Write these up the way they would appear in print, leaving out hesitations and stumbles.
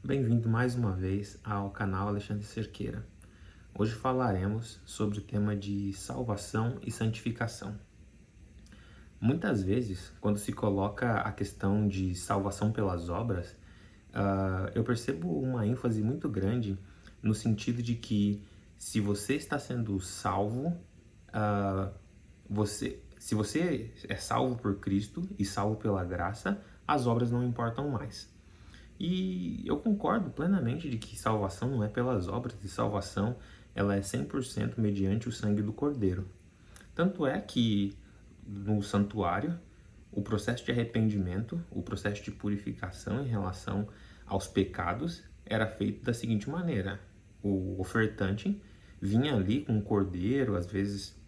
Bem-vindo mais uma vez ao canal Alexandre Cerqueira. Hoje falaremos sobre o tema de salvação e santificação. Muitas vezes, quando se coloca a questão de salvação pelas obras, eu percebo uma ênfase muito grande no sentido de que se você está sendo salvo, se você é salvo por Cristo e salvo pela graça, as obras não importam mais. E eu concordo plenamente de que salvação não é pelas obras, e salvação ela é 100% mediante o sangue do Cordeiro. Tanto é que no santuário, o processo de arrependimento, o processo de purificação em relação aos pecados era feito da seguinte maneira: o ofertante vinha ali com um cordeiro, às vezes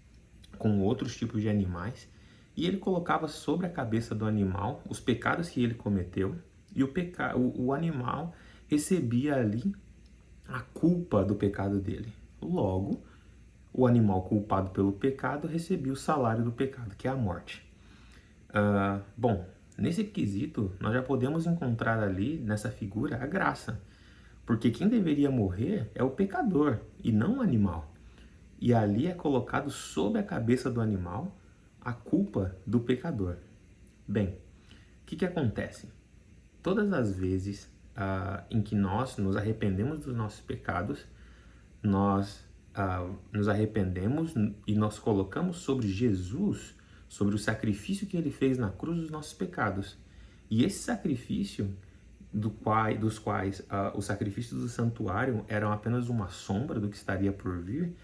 com outros tipos de animais, e ele colocava sobre a cabeça do animal os pecados que ele cometeu, e o animal recebia ali a culpa do pecado dele. Logo, o animal culpado pelo pecado recebia o salário do pecado, que é a morte. Bom, nesse quesito, nós já podemos encontrar ali, nessa figura, a graça. Porque quem deveria morrer é o pecador e não o animal. E ali é colocado sobre a cabeça do animal a culpa do pecador. Bem, o que acontece? Todas as vezes em que nós nos arrependemos dos nossos pecados, nós nos arrependemos e nós colocamos sobre Jesus, sobre o sacrifício que ele fez na cruz, os nossos pecados. E esse sacrifício, dos quais os sacrifícios do santuário eram apenas uma sombra do que estaria por vir,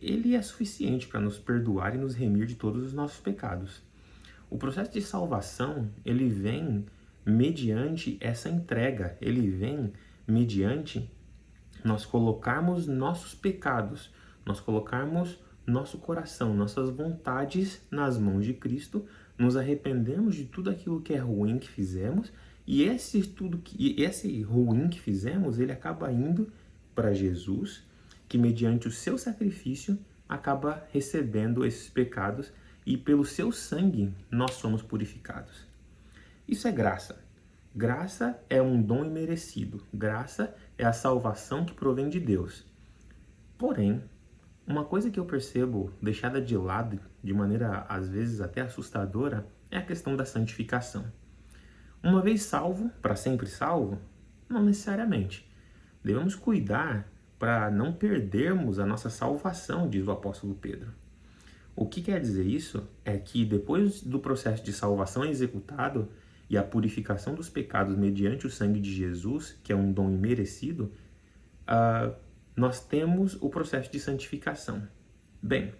ele é suficiente para nos perdoar e nos remir de todos os nossos pecados. O processo de salvação, ele vem mediante essa entrega, ele vem mediante nós colocarmos nossos pecados, nós colocarmos nosso coração, nossas vontades nas mãos de Cristo, nos arrependemos de tudo aquilo que é ruim que fizemos, e esse ruim que fizemos, ele acaba indo para Jesus, que mediante o seu sacrifício acaba recebendo esses pecados, e pelo seu sangue nós somos purificados. Isso é graça. Graça é um dom imerecido. Graça é a salvação que provém de Deus. Porém, uma coisa que eu percebo deixada de lado de maneira às vezes até assustadora é a questão da santificação. Uma vez salvo, para sempre salvo? Não necessariamente. Devemos cuidar para não perdermos a nossa salvação, diz o apóstolo Pedro. O que quer dizer isso? É que depois do processo de salvação executado e a purificação dos pecados mediante o sangue de Jesus, que é um dom imerecido, nós temos o processo de santificação. Bem,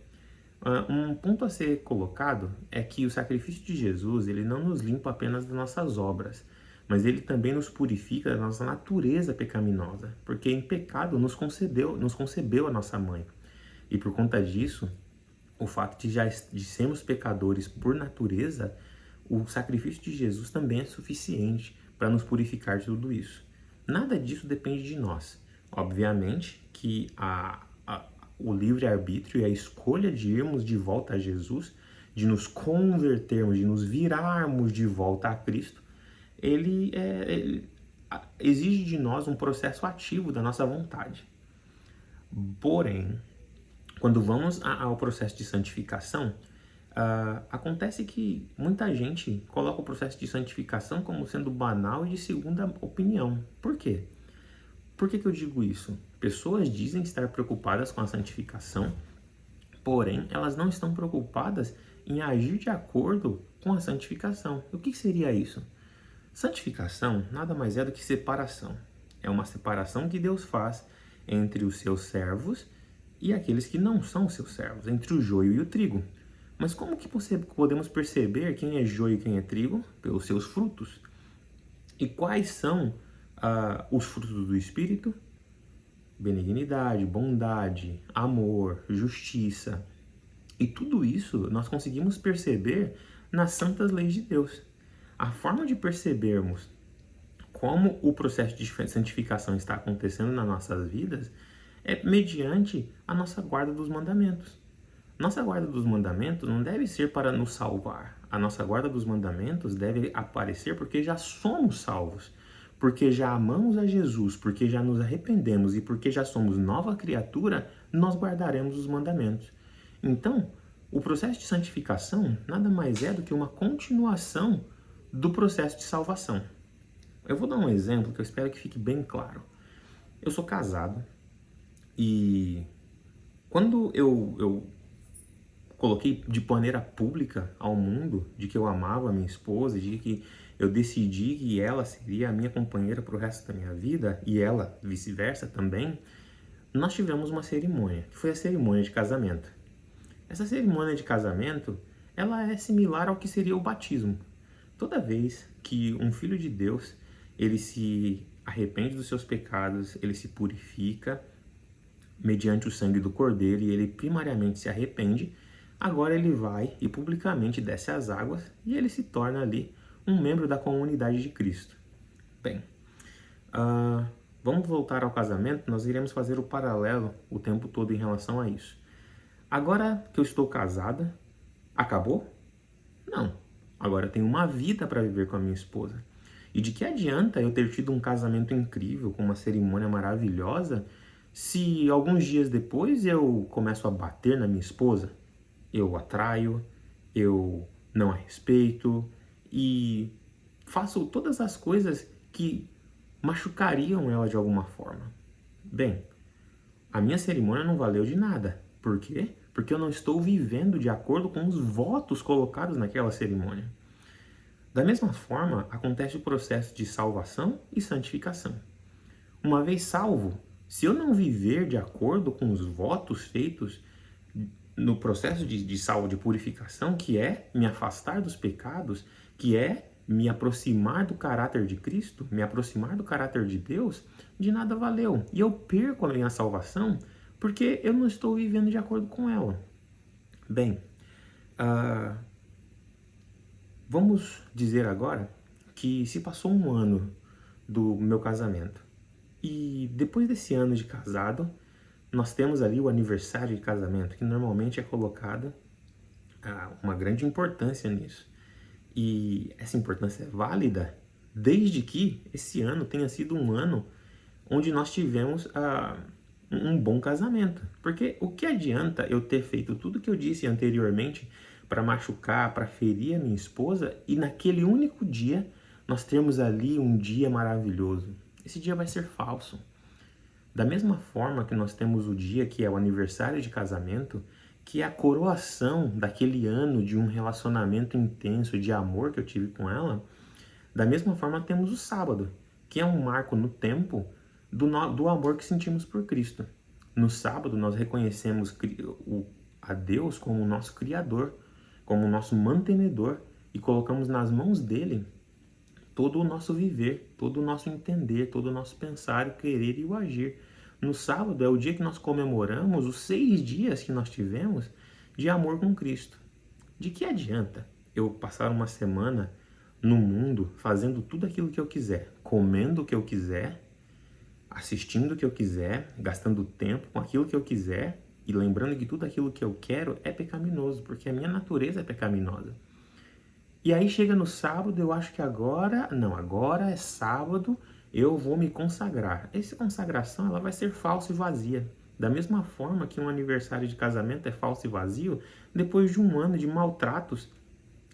um ponto a ser colocado é que o sacrifício de Jesus, ele não nos limpa apenas das nossas obras, mas ele também nos purifica da nossa natureza pecaminosa, porque em pecado nos concebeu a nossa mãe. E por conta disso, o fato de sermos pecadores por natureza, o sacrifício de Jesus também é suficiente para nos purificar de tudo isso. Nada disso depende de nós. Obviamente que o livre-arbítrio e a escolha de irmos de volta a Jesus, de nos convertermos, de nos virarmos de volta a Cristo, ele exige de nós um processo ativo da nossa vontade. Porém, quando vamos ao processo de santificação, acontece que muita gente coloca o processo de santificação como sendo banal e de segunda opinião. Por quê? Por que eu digo isso? Pessoas dizem estar preocupadas com a santificação, porém elas não estão preocupadas em agir de acordo com a santificação. O que seria isso? Santificação nada mais é do que separação. É uma separação que Deus faz entre os seus servos e aqueles que não são seus servos, entre o joio e o trigo. Mas como que podemos perceber quem é joio e quem é trigo? Pelos seus frutos. E quais são os frutos do Espírito? Benignidade, bondade, amor, justiça. E tudo isso nós conseguimos perceber nas santas leis de Deus. A forma de percebermos como o processo de santificação está acontecendo nas nossas vidas é mediante a nossa guarda dos mandamentos. Nossa guarda dos mandamentos não deve ser para nos salvar. A nossa guarda dos mandamentos deve aparecer porque já somos salvos. porque já amamos a Jesus, porque já nos arrependemos e porque já somos nova criatura, nós guardaremos os mandamentos. Então, o processo de santificação nada mais é do que uma continuação do processo de salvação. Eu vou dar um exemplo que eu espero que fique bem claro. Eu sou casado e quando eu coloquei de maneira pública ao mundo de que eu amava a minha esposa, de que eu decidi que ela seria a minha companheira para o resto da minha vida e ela vice-versa também, nós tivemos uma cerimônia, que foi a cerimônia de casamento. Essa cerimônia de casamento, ela é similar ao que seria o batismo. Toda vez que um filho de Deus, ele se arrepende dos seus pecados, ele se purifica mediante o sangue do Cordeiro e ele primariamente se arrepende, agora ele vai e publicamente desce as águas e ele se torna ali um membro da comunidade de Cristo. Bem, vamos voltar ao casamento, nós iremos fazer o paralelo o tempo todo em relação a isso. Agora que eu estou casada, acabou? Não. Agora eu tenho uma vida para viver com a minha esposa. E de que adianta eu ter tido um casamento incrível, com uma cerimônia maravilhosa, se alguns dias depois eu começo a bater na minha esposa? Eu a traio, eu não a respeito e faço todas as coisas que machucariam ela de alguma forma. Bem, a minha cerimônia não valeu de nada. Por quê? Porque eu não estou vivendo de acordo com os votos colocados naquela cerimônia. Da mesma forma, acontece o processo de salvação e santificação. Uma vez salvo, se eu não viver de acordo com os votos feitos no processo de purificação, que é me afastar dos pecados, que é me aproximar do caráter de Cristo, me aproximar do caráter de Deus, de nada valeu. E eu perco a minha salvação porque eu não estou vivendo de acordo com ela. Bem, vamos dizer agora que se passou um ano do meu casamento e depois desse ano de casado, nós temos ali o aniversário de casamento, que normalmente é colocada uma grande importância nisso. E essa importância é válida desde que esse ano tenha sido um ano onde nós tivemos um bom casamento. Porque o que adianta eu ter feito tudo que eu disse anteriormente para machucar, para ferir a minha esposa e naquele único dia nós termos ali um dia maravilhoso? Esse dia vai ser falso. Da mesma forma que nós temos o dia que é o aniversário de casamento, que é a coroação daquele ano de um relacionamento intenso de amor que eu tive com ela, da mesma forma temos o sábado, que é um marco no tempo do amor que sentimos por Cristo. No sábado nós reconhecemos a Deus como o nosso Criador, como o nosso mantenedor e colocamos nas mãos dele todo o nosso viver, todo o nosso entender, todo o nosso pensar, o querer e o agir. No sábado é o dia que nós comemoramos os 6 dias que nós tivemos de amor com Cristo. De que adianta eu passar uma semana no mundo fazendo tudo aquilo que eu quiser, comendo o que eu quiser, assistindo o que eu quiser, gastando tempo com aquilo que eu quiser e lembrando que tudo aquilo que eu quero é pecaminoso, porque a minha natureza é pecaminosa. E aí chega no sábado, eu acho que agora é sábado, eu vou me consagrar. Essa consagração ela vai ser falsa e vazia. Da mesma forma que um aniversário de casamento é falso e vazio, depois de um ano de maltratos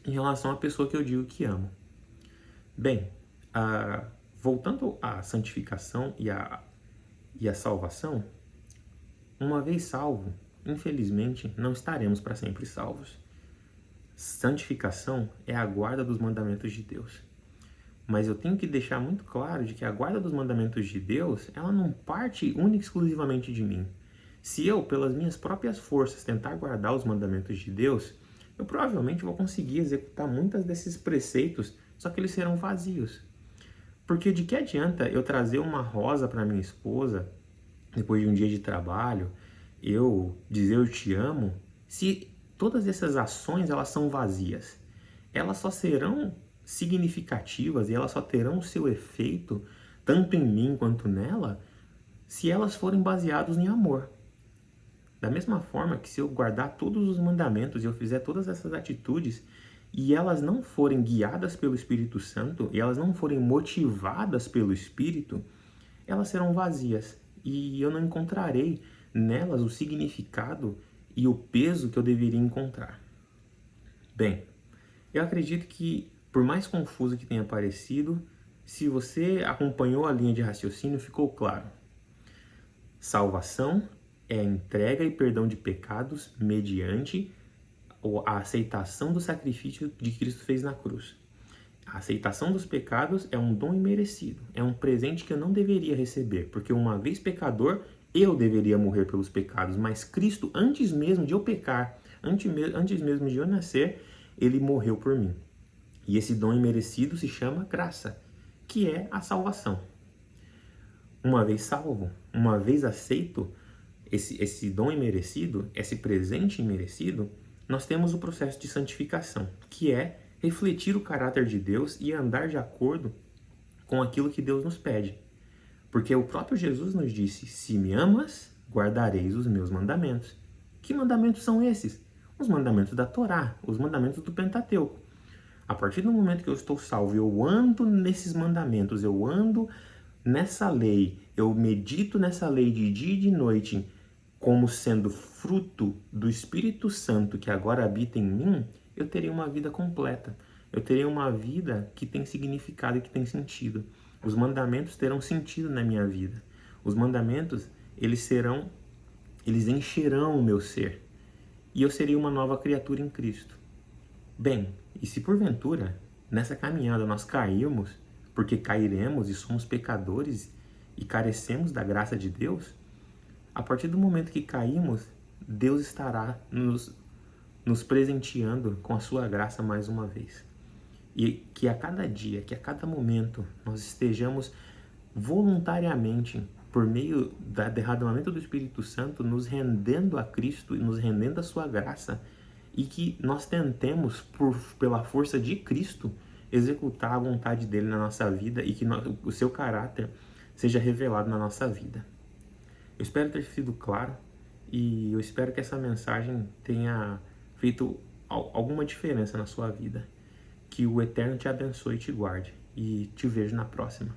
em relação à pessoa que eu digo que amo. Bem, voltando à santificação e à salvação, uma vez salvo, infelizmente, não estaremos para sempre salvos. Santificação é a guarda dos mandamentos de Deus. Mas eu tenho que deixar muito claro de que a guarda dos mandamentos de Deus, ela não parte única e exclusivamente de mim. Se eu, pelas minhas próprias forças, tentar guardar os mandamentos de Deus, eu provavelmente vou conseguir executar muitos desses preceitos, só que eles serão vazios. Porque de que adianta eu trazer uma rosa para minha esposa, depois de um dia de trabalho, eu dizer eu te amo, se todas essas ações elas são vazias? Elas só serão significativas e elas só terão o seu efeito, tanto em mim quanto nela, se elas forem baseadas em amor. Da mesma forma que se eu guardar todos os mandamentos e eu fizer todas essas atitudes e elas não forem guiadas pelo Espírito Santo, e elas não forem motivadas pelo Espírito, elas serão vazias. E eu não encontrarei nelas o significado e o peso que eu deveria encontrar. Bem, eu acredito que, por mais confuso que tenha parecido, se você acompanhou a linha de raciocínio, ficou claro. Salvação é a entrega e perdão de pecados mediante a aceitação do sacrifício que Cristo fez na cruz. A aceitação dos pecados é um dom imerecido, é um presente que eu não deveria receber, porque uma vez pecador, eu deveria morrer pelos pecados, mas Cristo, antes mesmo de eu pecar, antes mesmo de eu nascer, ele morreu por mim. E esse dom imerecido se chama graça, que é a salvação. Uma vez salvo, uma vez aceito esse dom imerecido, esse presente imerecido, nós temos o processo de santificação, que é refletir o caráter de Deus e andar de acordo com aquilo que Deus nos pede. Porque o próprio Jesus nos disse: se me amas, guardareis os meus mandamentos. Que mandamentos são esses? Os mandamentos da Torá, os mandamentos do Pentateuco. A partir do momento que eu estou salvo, eu ando nesses mandamentos, eu ando nessa lei, eu medito nessa lei de dia e de noite, como sendo fruto do Espírito Santo que agora habita em mim, eu terei uma vida completa. Eu terei uma vida que tem significado e que tem sentido. Os mandamentos terão sentido na minha vida. Os mandamentos, eles encherão o meu ser. E eu serei uma nova criatura em Cristo. Bem, e se porventura, nessa caminhada nós cairmos, porque cairemos e somos pecadores e carecemos da graça de Deus, a partir do momento que caímos, Deus estará nos presenteando com a sua graça mais uma vez. E que a cada dia, que a cada momento, nós estejamos voluntariamente, por meio do derramamento do Espírito Santo, nos rendendo a Cristo e nos rendendo a sua graça, e que nós tentemos, pela força de Cristo, executar a vontade dele na nossa vida e que o seu caráter seja revelado na nossa vida. Eu espero ter sido claro e eu espero que essa mensagem tenha feito alguma diferença na sua vida. Que o Eterno te abençoe e te guarde. E te vejo na próxima.